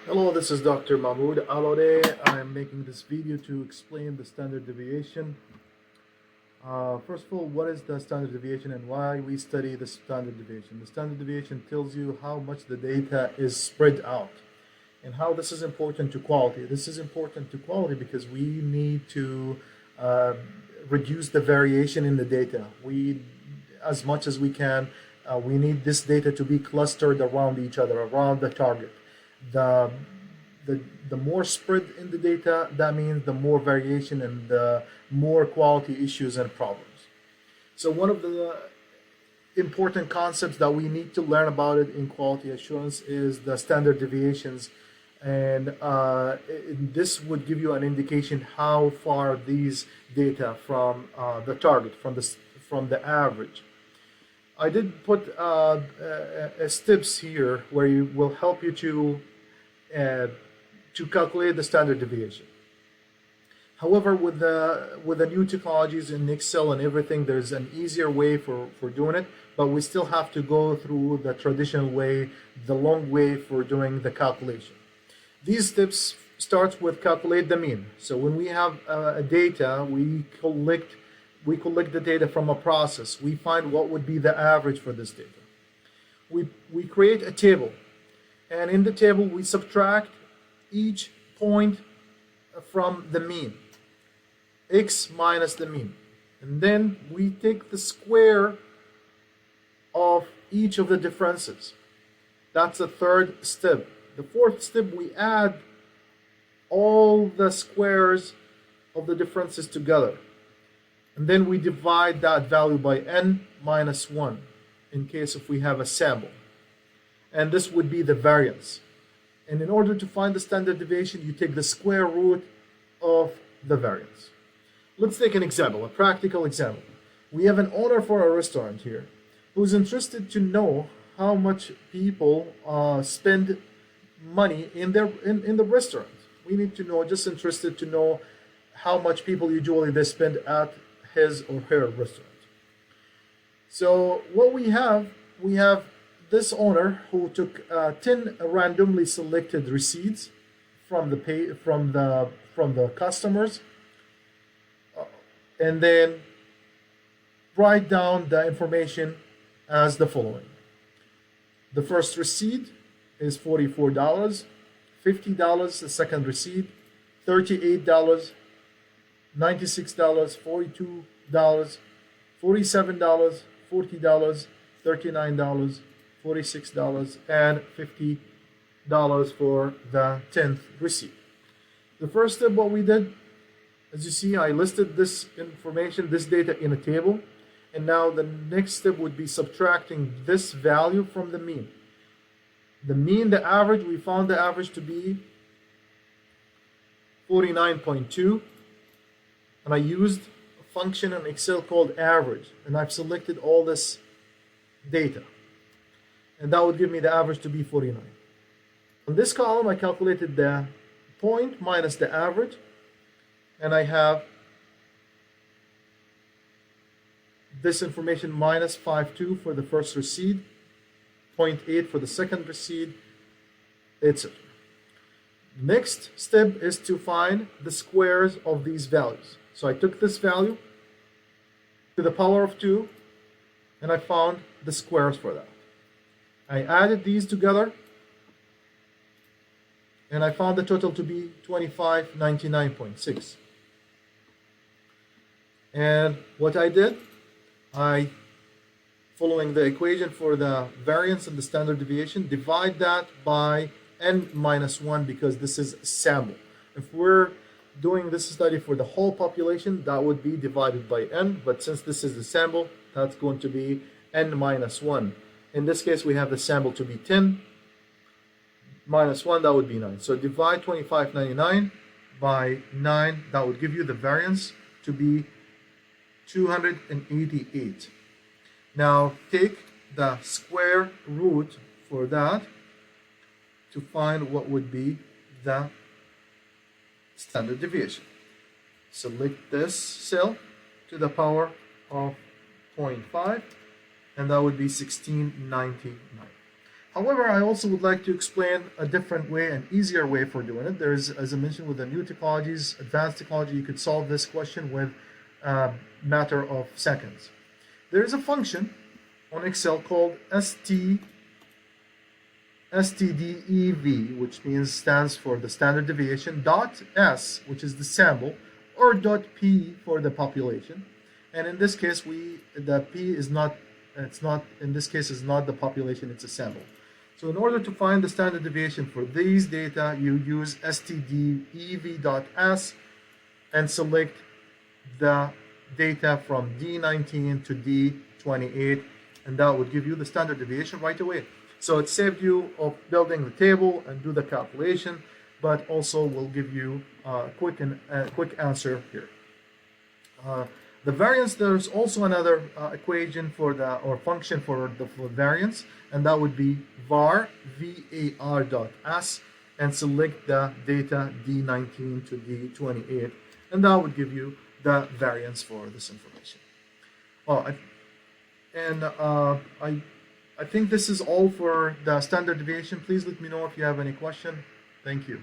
Hello, this is Dr. Mahmoud Al-Odeh. I'm making this video to explain the standard deviation. First of all, what is the standard deviation and why we study the standard deviation? The standard deviation tells you how much the data is spread out and how this is important to quality. This is important to quality because we need to uh, reduce the variation in the data. As much as we can, we need this data to be clustered around each other, around the target. The, the more spread in the data, that means the more variation and the more quality issues and problems. So one of the important concepts that we need to learn about it in quality assurance is the standard deviations, and this would give you an indication how far these data from the target, from the average. I did put steps here where you will help you to calculate the standard deviation. However, with the new technologies in Excel and everything, there's an easier way for doing it, but we still have to go through the traditional way, the long way for doing the calculation. These steps starts with calculate the mean. So when we have data, we collect the data from a process. We find what would be the average for this data. We create a table, and in the table we subtract each point from the mean, x minus the mean, and then we take the square of each of the differences. That's the third step. The fourth step, we add all the squares of the differences together, and then we divide that value by n minus 1 in case if we have a sample, and this would be the variance. And in order to find the standard deviation, you take the square root of the variance. Let's take an example, a practical example. We have an owner for a restaurant here who's interested to know how much people spend money in the restaurant. We need to know, just interested to know how much people usually they spend at his or her restaurant. So what we have this owner who took 10 randomly selected receipts from the customers, and then write down the information as the following. The first receipt is $44, $50 the second receipt, $38, $96, $42, $47, $40, $39, $46, and $50 for the 10th receipt. The first step, what we did, as you see, I listed this information, this data in a table, and now the next step would be subtracting this value from the mean. The mean, the average, we found the average to be 49.2, and I used a function in Excel called average, and I've selected all this data, and that would give me the average to be 49. On this column, I calculated the point minus the average, and I have this information minus 5.2 for the first receipt, 0.8 for the second receipt, etc. Next step is to find the squares of these values. So I took this value to the power of 2, and I found the squares for that. I added these together, and I found the total to be 2599.6. And what I did, following the equation for the variance and the standard deviation, divide that by n minus 1 because this is a sample. If we're doing this study for the whole population, that would be divided by n, but since this is the sample, that's going to be n minus 1. In this case, we have the sample to be 10 minus 1, that would be 9. So divide 2599 by 9, that would give you the variance to be 288. Now take the square root for that to find what would be the standard deviation. Select this cell to the power of 0.5, and that would be 1699. However, I also would like to explain a different way, an easier way for doing it. There's, as I mentioned, with the new technologies, advanced technology, you could solve this question with a matter of seconds. There's a function on Excel called STDEV, which stands for the standard deviation, dot S, which is the sample, or dot P for the population. And in this case, the P is not, in this case, is not the population, it's a sample. So in order to find the standard deviation for these data, you use stdev.s and select the data from D19 to D28, and that would give you the standard deviation right away. So it saved you of building the table and do the calculation, but also will give you a quick answer here. The variance, there's also another equation for the, or function for the variance, and that would be var var.s and select the data D19 to D28, and that would give you the variance for this information. I think this is all for the standard deviation. Please let me know if you have any question. Thank you.